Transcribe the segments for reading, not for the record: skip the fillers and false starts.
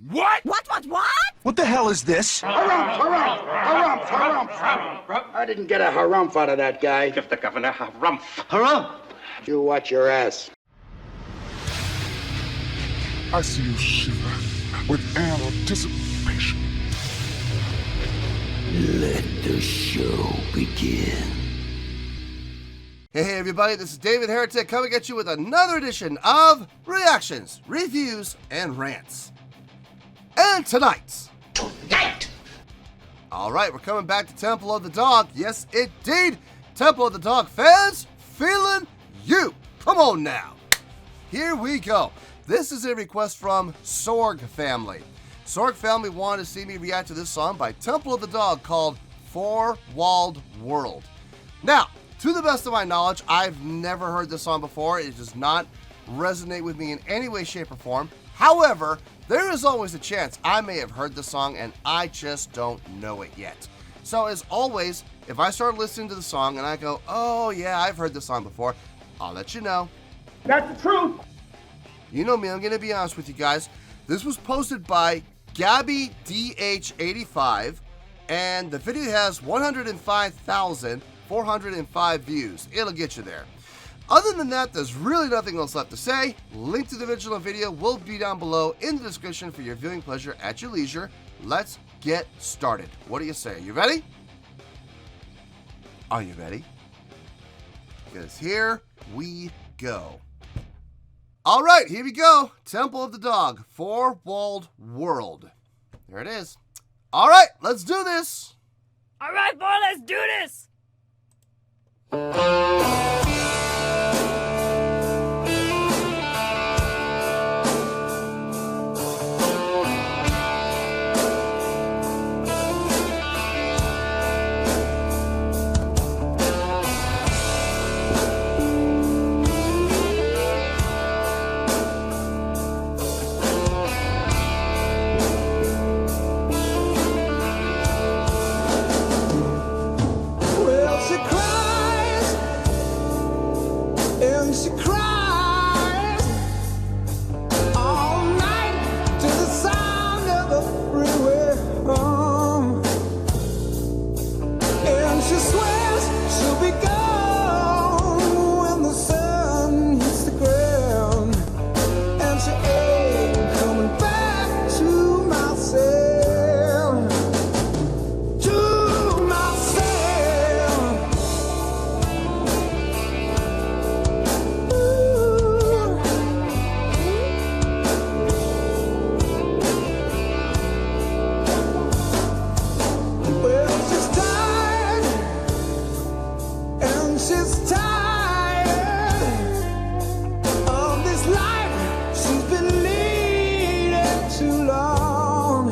What? What? What the hell is this? Harumph. I didn't get a harumph out of that guy. Give the governor harumph. Harumph! You watch your ass. I see you shiver with anticipation. Let the show begin. Hey everybody, this is David Heretic coming at you with another edition of Reactions, Reviews, and Rants. And tonight! Alright, we're coming back to Temple of the Dog. Yes, indeed! Temple of the Dog fans, feeling you! Come on now! Here we go. This is a request from Sorg Family. Sorg Family wanted to see me react to this song by Temple of the Dog called Four Walled World. Now, to the best of my knowledge, I've never heard this song before. It does not resonate with me in any way, shape, or form. However, there is always a chance I may have heard the song and I just don't know it yet. So as always, if I start listening to the song and I go, oh yeah, I've heard this song before, I'll let you know. That's the truth. You know me, I'm going to be honest with you guys. This was posted by Gabby DH85 and the video has 105,405 views. It'll get you there. Other than that, there's really nothing else left to say. Link to the original video will be down below in the description for your viewing pleasure at your leisure. Let's get started. What do you say? You ready? Are you ready? Because here we go. All right, here we go. Temple of the Dog, Four Walled World. There it is. All right, let's do this. All right, boy, let's do this. She cries all night to the sound of the freeway hum, and she swears she'll be gone when the sun hits the ground, and she ain't coming back to myself, to myself. She's tired of this life she's been leading too long,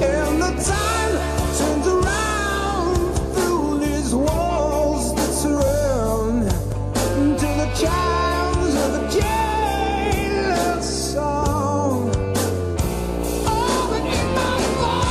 and the time turns around through these walls that surround to the chimes of the jailer's song. Oh, but in my fall.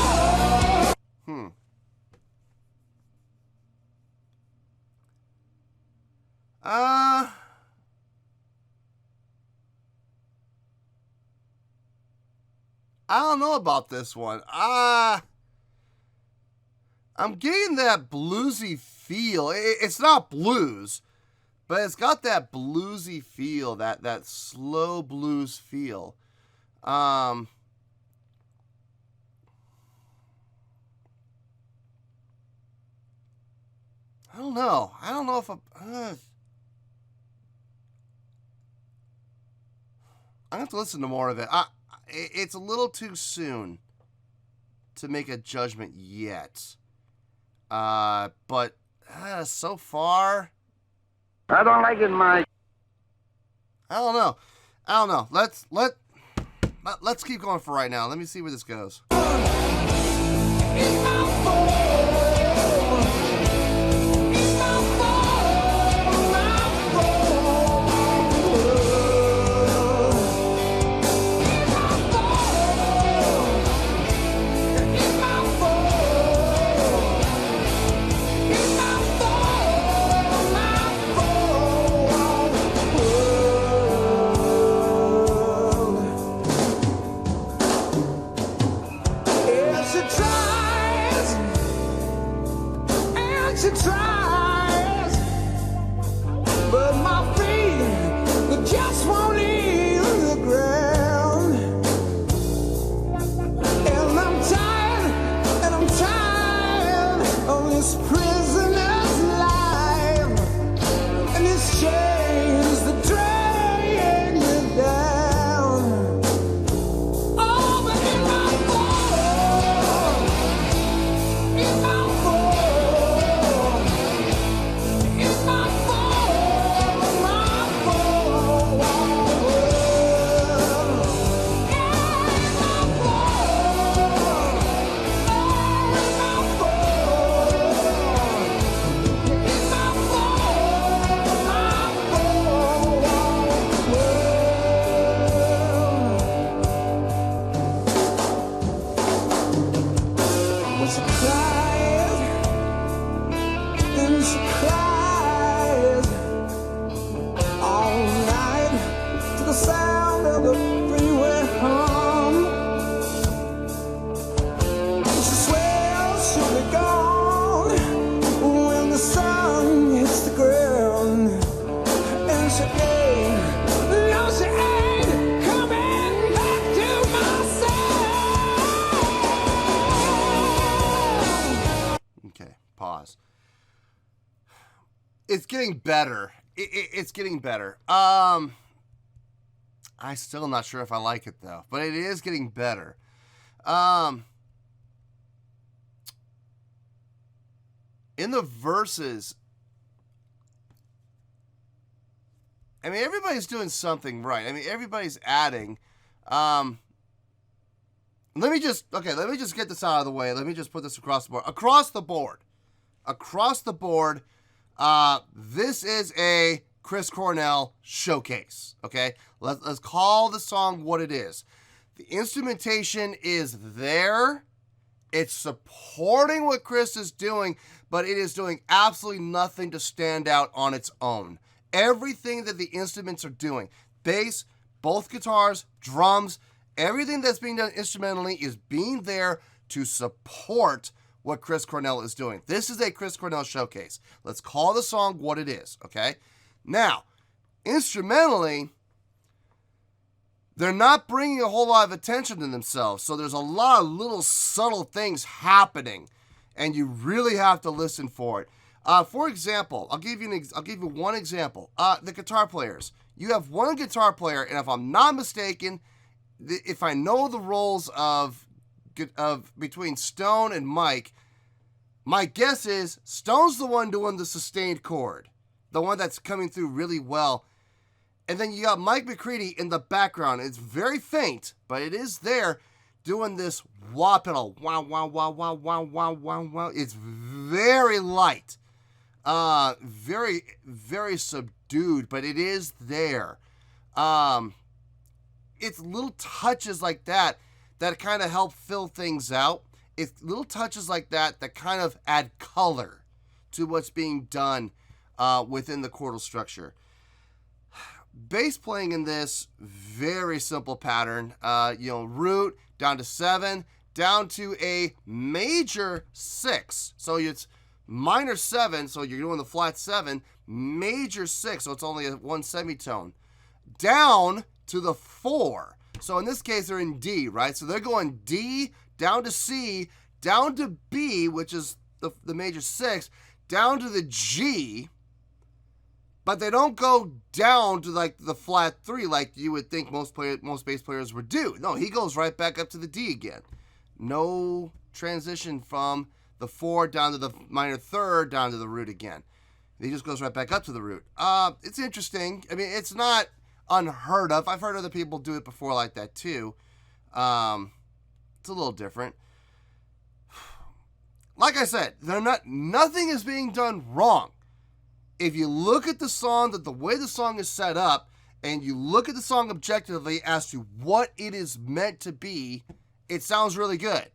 I don't know about this one. I'm getting that bluesy feel. It's not blues, but it's got that bluesy feel, that slow blues feel. I don't know. I don't know if I'm gonna have to listen to more of it. It's a little too soon to make a judgment yet. But so far, I don't like it, Mike. I don't know. Let's keep going for right now. Let me see where this goes. It's getting better. It's getting better. I'm still not sure if I like it though, but it is getting better. In the verses, I mean, everybody's doing something right. I mean, everybody's adding. Let me just get this out of the way. Let me just put this across the board. Across the board, this is a Chris Cornell showcase. Okay, let's call the song what it is. The instrumentation is there. It's supporting what Chris is doing, but it is doing absolutely nothing to stand out on its own. Everything that the instruments are doing, bass, both guitars, drums, everything that's being done instrumentally is being there to support what Chris Cornell is doing. This is a Chris Cornell showcase. Let's call the song what it is, okay? Now, instrumentally, they're not bringing a whole lot of attention to themselves, so there's a lot of little subtle things happening, and you really have to listen for it. For example, I'll give you one example. The guitar players. You have one guitar player, and if I'm not mistaken, if I know the roles of between Stone and Mike, my guess is Stone's the one doing the sustained chord, the one that's coming through really well. And then you got Mike McCready in the background. It's very faint, but it is there doing this wah pedal. Wow, wow, wow, wow, wow, wow, wow, wow. It's very light. Very, very subdued, but it is there. It's little touches like that kind of help fill things out. It's little touches like that kind of add color to what's being done within the chordal structure. Bass playing in this, very simple pattern. Root down to 7, down to a major 6. So it's minor 7, so you're doing the flat 7, major 6, so it's only a 1 semitone. Down to the 4. So in this case, they're in D, right? So they're going D, down to C, down to B, which is the major 6, down to the G, but they don't go down to like the flat 3 like you would think most bass players would do. No, he goes right back up to the D again. No transition from the 4 down to the minor 3rd, down to the root again. He just goes right back up to the root. It's interesting. I mean, it's not unheard of. I've heard other people do it before like that too. It's a little different. Like I said, nothing is being done wrong. If you look at the song, the way the song is set up, and you look at the song objectively as to what it is meant to be, it sounds really good.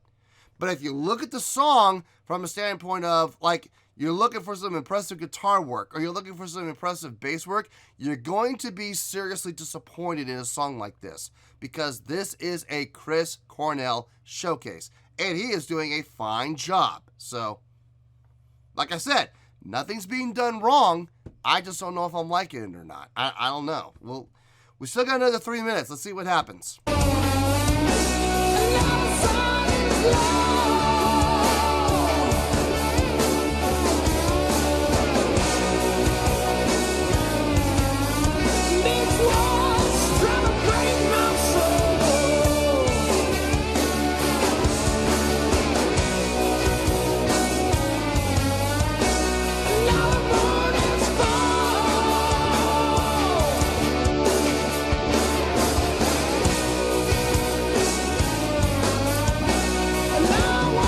But if you look at the song from a standpoint of, like, you're looking for some impressive guitar work, or you're looking for some impressive bass work, you're going to be seriously disappointed in a song like this, because this is a Chris Cornell showcase, and he is doing a fine job. So, like I said, nothing's being done wrong. I just don't know if I'm liking it or not. I don't know. Well, we still got another 3 minutes. Let's see what happens. Now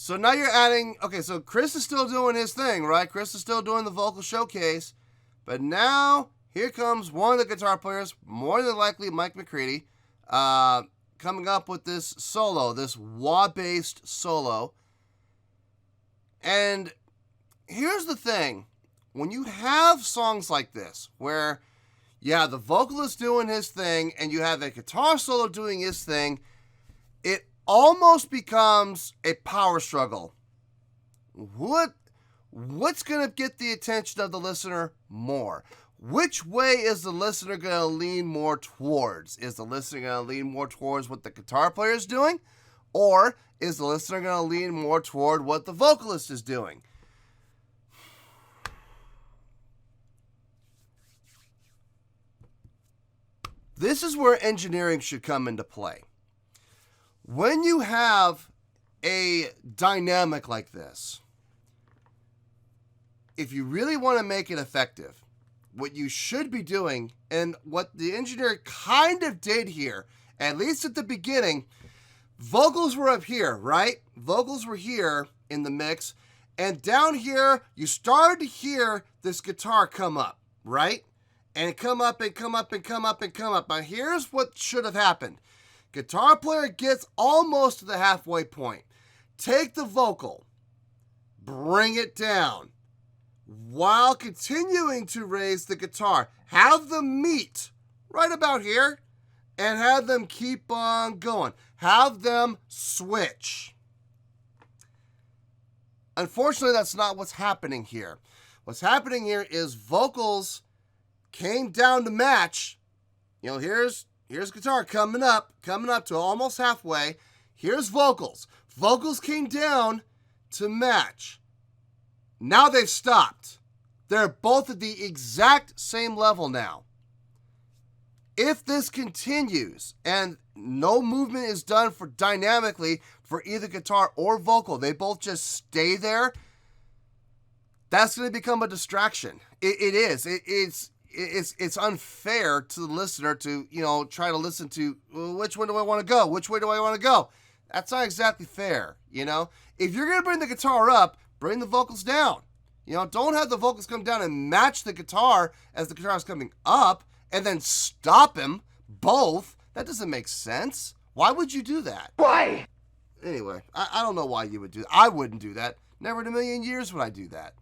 So now you're adding, okay, so Chris is still doing his thing, right? Chris is still doing the vocal showcase. But now, here comes one of the guitar players, more than likely Mike McCready, coming up with this solo, this wah-based solo. And here's the thing. When you have songs like this, where you have the vocalist doing his thing, and you have a guitar solo doing his thing, it almost becomes a power struggle. What's going to get the attention of the listener more? Which way is the listener going to lean more towards? Is the listener going to lean more towards what the guitar player is doing? Or is the listener going to lean more toward what the vocalist is doing? This is where engineering should come into play. When you have a dynamic like this, if you really want to make it effective, what you should be doing, and what the engineer kind of did here, at least at the beginning, vocals were up here, right? Vocals were here in the mix, and down here, you started to hear this guitar come up, right? And come up and come up and come up and come up. Now here's what should have happened. Guitar player gets almost to the halfway point. Take the vocal, bring it down, while continuing to raise the guitar. Have them meet right about here, and have them keep on going. Have them switch. Unfortunately, that's not what's happening here. What's happening here is vocals came down to match. You know, here's guitar coming up to almost halfway. Here's vocals. Vocals came down to match. Now they've stopped. They're both at the exact same level now. If this continues and no movement is done for dynamically for either guitar or vocal, they both just stay there, that's going to become a distraction. It is. It's unfair to the listener to, you know, try to listen to, well, which one do I want to go? Which way do I want to go? That's not exactly fair, you know? If you're going to bring the guitar up, bring the vocals down. You know, don't have the vocals come down and match the guitar as the guitar is coming up and then stop them both. That doesn't make sense. Why would you do that? Why? Anyway, I don't know why you would do that. I wouldn't do that. Never in a million years would I do that.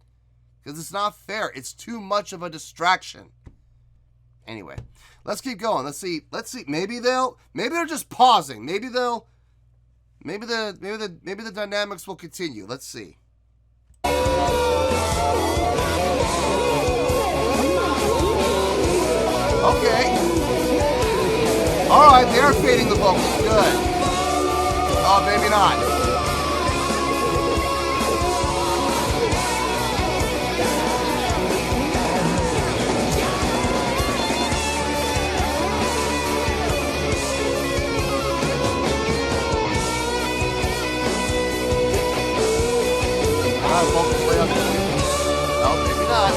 Because it's not fair. It's too much of a distraction. Anyway, let's keep going. Let's see. Maybe they're just pausing. Maybe the dynamics will continue. Let's see. Okay. All right, they are fading the vocals. Good. Oh, maybe not. Vocals way up. No, maybe not.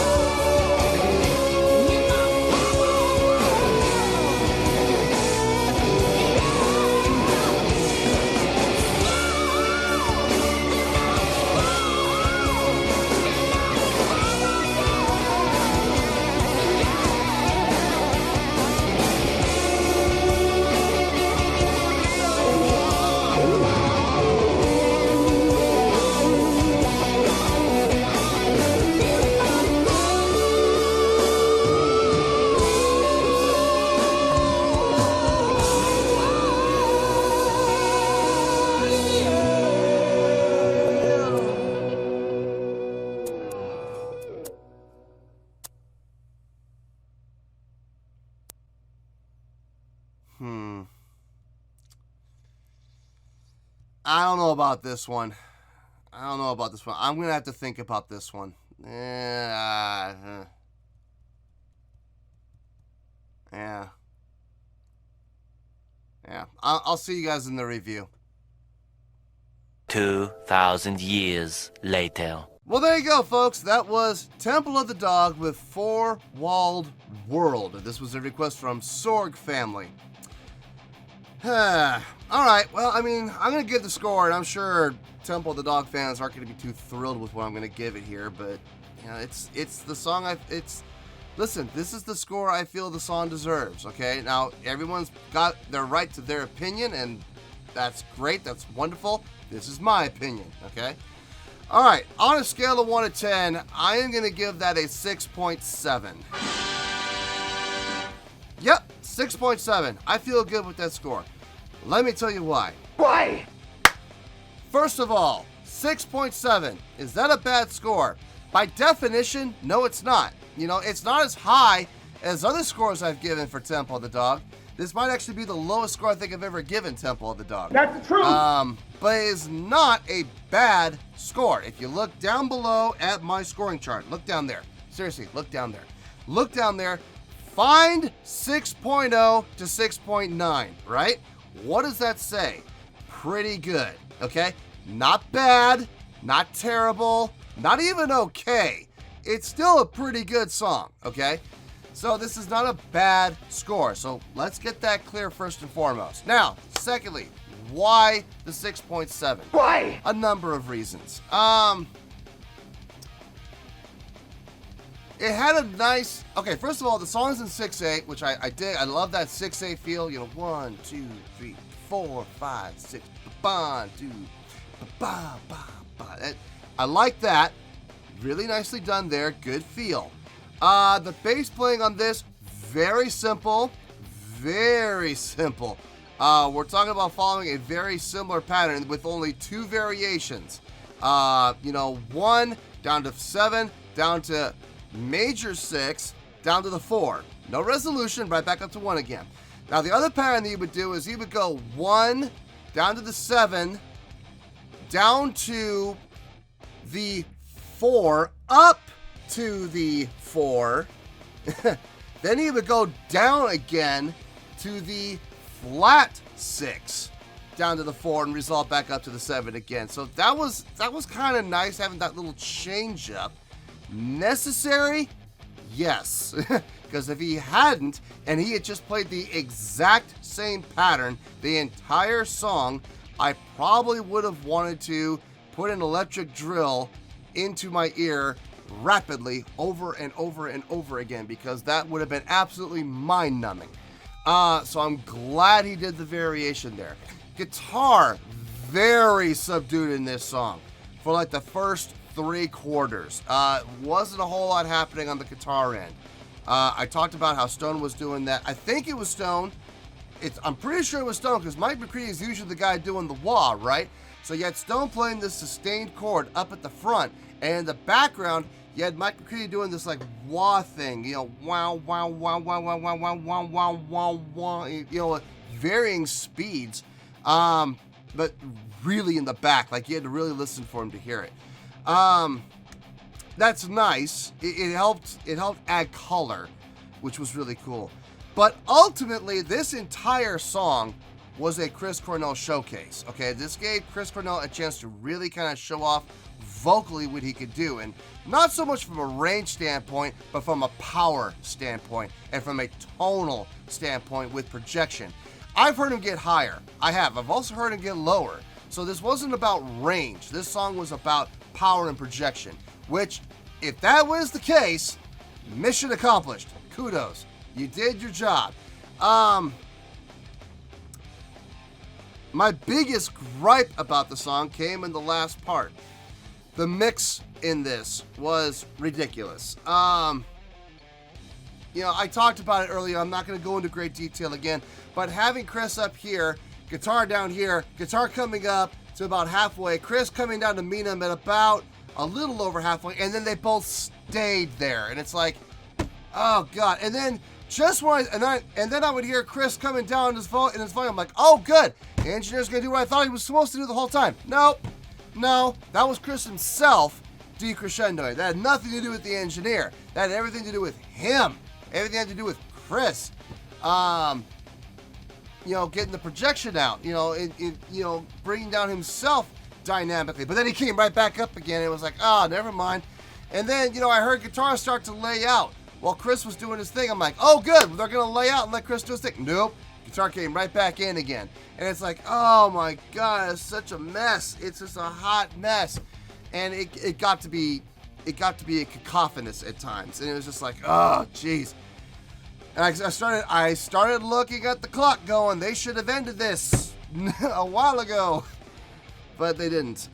I don't know about this one. I'm going to have to think about this one. Yeah. I'll see you guys in the review. 2,000 years later. Well, there you go, folks. That was Temple of the Dog with Four-Walled World. This was a request from Sorg Family. Alright, well, I mean, I'm going to give the score, and I'm sure Temple of the Dog fans aren't going to be too thrilled with what I'm going to give it here, but, you know, it's the song listen, this is the score I feel the song deserves, okay? Now, everyone's got their right to their opinion, and that's great, that's wonderful. This is my opinion, okay? Alright, on a scale of 1 to 10, I am going to give that a 6.7. Yep, 6.7. I feel good with that score. Let me tell you why. Why? First of all, 6.7. Is that a bad score? By definition, no, it's not. You know, it's not as high as other scores I've given for Temple of the Dog. This might actually be the lowest score I think I've ever given Temple of the Dog. That's the truth. But it is not a bad score. If you look down below at my scoring chart, look down there. Seriously, look down there. Look down there. Find 6.0 to 6.9, right? What does that say? Pretty good, okay? Not bad, not terrible, not even okay. It's still a pretty good song, okay? So this is not a bad score. So let's get that clear first and foremost. Now, secondly, why the 6.7? Why? A number of reasons. It had a nice, okay, first of all, the song's in 6/8, which I dig. I love that 6/8 feel. You know, 1, 2, 3, 4, 5, 6, ba, 2, ba, ba, ba. I like that. Really nicely done there. Good feel. The bass playing on this, very simple. Very simple. We're talking about following a very similar pattern with only 2 variations. You know, 1 down to 7, down to major 6, down to the 4. No resolution, right back up to 1 again. Now, the other pattern that you would do is you would go 1, down to the 7, down to the 4, up to the 4. Then you would go down again to the flat 6, down to the 4, and resolve back up to the 7 again. So that was kind of nice, having that little change up. Necessary? Yes. Because if he hadn't, and he had just played the exact same pattern the entire song, I probably would have wanted to put an electric drill into my ear rapidly over and over and over again, because that would have been absolutely mind-numbing. So I'm glad he did the variation there. Guitar, very subdued in this song for like the first 3 quarters. Wasn't a whole lot happening on the guitar end. I talked about how Stone was doing that. I think it was Stone. I'm pretty sure it was Stone, because Mike McCready is usually the guy doing the wah, right? So you had Stone playing this sustained chord up at the front, and in the background, you had Mike McCready doing this like wah thing, you know, wow, wow, wow, wow, wow, wow, wow, wow, wow, wow, wow, you know, varying speeds, but really in the back, like you had to really listen for him to hear it. That's nice. It helped add color, which was really cool. But ultimately, this entire song was a Chris Cornell showcase. Okay, this gave Chris Cornell a chance to really kind of show off vocally what he could do, and not so much from a range standpoint, but from a power standpoint and from a tonal standpoint with projection. I've heard him get higher. I've also heard him get lower. So this wasn't about range. This song was about power and projection, which, if that was the case, mission accomplished. Kudos. You did your job. My biggest gripe about the song came in the last part. The mix in this was ridiculous. You know, I talked about it earlier. I'm not going to go into great detail again, but having Chris up here, guitar down here, guitar coming up to about halfway, Chris coming down to meet him at about a little over halfway, and then they both stayed there, and it's like, oh god. And then just when then I would hear Chris coming down in his volume. I'm like, oh good, the engineer's gonna do what I thought he was supposed to do the whole time. Nope, no, that was Chris himself decrescendoing. That had nothing to do with the engineer. That had everything to do with him. Everything had to do with Chris. You know, getting the projection out. You know, you know, bringing down himself dynamically. But then he came right back up again. And it was like, oh, never mind. And then, you know, I heard guitar start to lay out while Chris was doing his thing. I'm like, oh, good. They're going to lay out and let Chris do his thing. Nope. Guitar came right back in again. And it's like, oh my God, it's such a mess. It's just a hot mess. And it got to be a cacophonous at times. And it was just like, oh, jeez. And I started looking at the clock going, they should have ended this a while ago. But they didn't.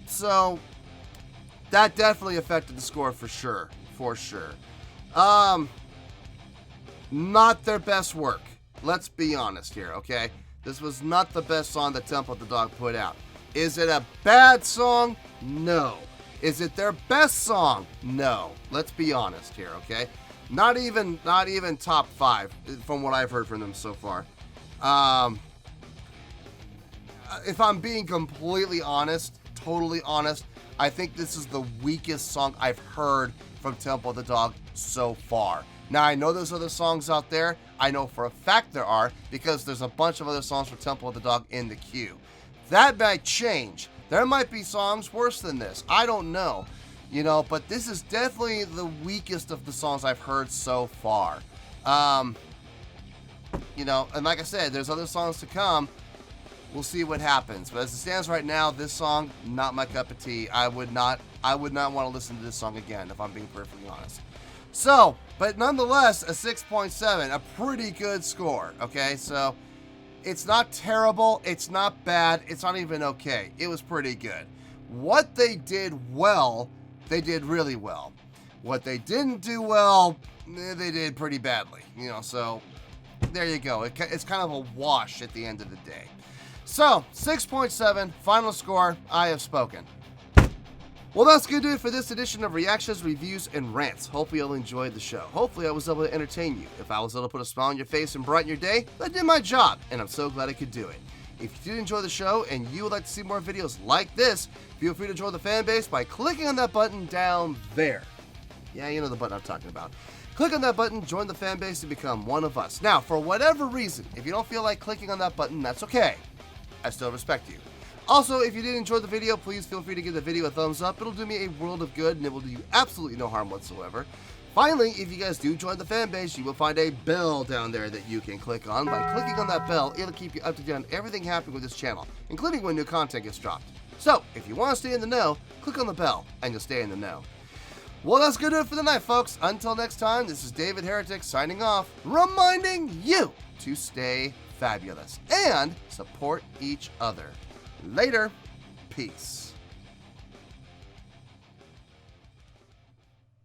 So that definitely affected the score for sure. For sure. Not their best work. Let's be honest here, okay? This was not the best song that Temple of the Dog put out. Is it a bad song? No. Is it their best song? No. Let's be honest here, okay? Not even top 5 from what I've heard from them so far. If I'm being completely honest, totally honest, I think this is the weakest song I've heard from Temple of the Dog so far. Now, I know there's other songs out there. I know for a fact there are, because there's a bunch of other songs from Temple of the Dog in the queue. That might change. There might be songs worse than this. I don't know. You know, but this is definitely the weakest of the songs I've heard so far. You know, and like I said, there's other songs to come. We'll see what happens. But as it stands right now, this song, not my cup of tea. I would not want to listen to this song again, if I'm being perfectly honest. So, but nonetheless, a 6.7, a pretty good score, okay? So, it's not terrible, it's not bad, it's not even okay. It was pretty good. What they did well, they did really well. What they didn't do well, they did pretty badly, you know, so there you go. It's kind of a wash at the end of the day. So, 6.7, final score, I have spoken. Well, that's going to do it for this edition of Reactions, Reviews, and Rants. Hopefully you'll enjoy the show. Hopefully I was able to entertain you. If I was able to put a smile on your face and brighten your day, I did my job, and I'm so glad I could do it. If you did enjoy the show and you would like to see more videos like this, feel free to join the fan base by clicking on that button down there. Yeah, you know the button I'm talking about. Click on that button, join the fan base, and become one of us. Now, for whatever reason, if you don't feel like clicking on that button, that's okay. I still respect you. Also, if you did enjoy the video, please feel free to give the video a thumbs up. It'll do me a world of good, and it will do you absolutely no harm whatsoever. Finally, if you guys do join the fan base, you will find a bell down there that you can click on. By clicking on that bell, it'll keep you up to date on everything happening with this channel, including when new content gets dropped. So, if you want to stay in the know, click on the bell, and you'll stay in the know. Well, that's going to do it for the night, folks. Until next time, this is David Heretic signing off, reminding you to stay fabulous and support each other. Later. Peace.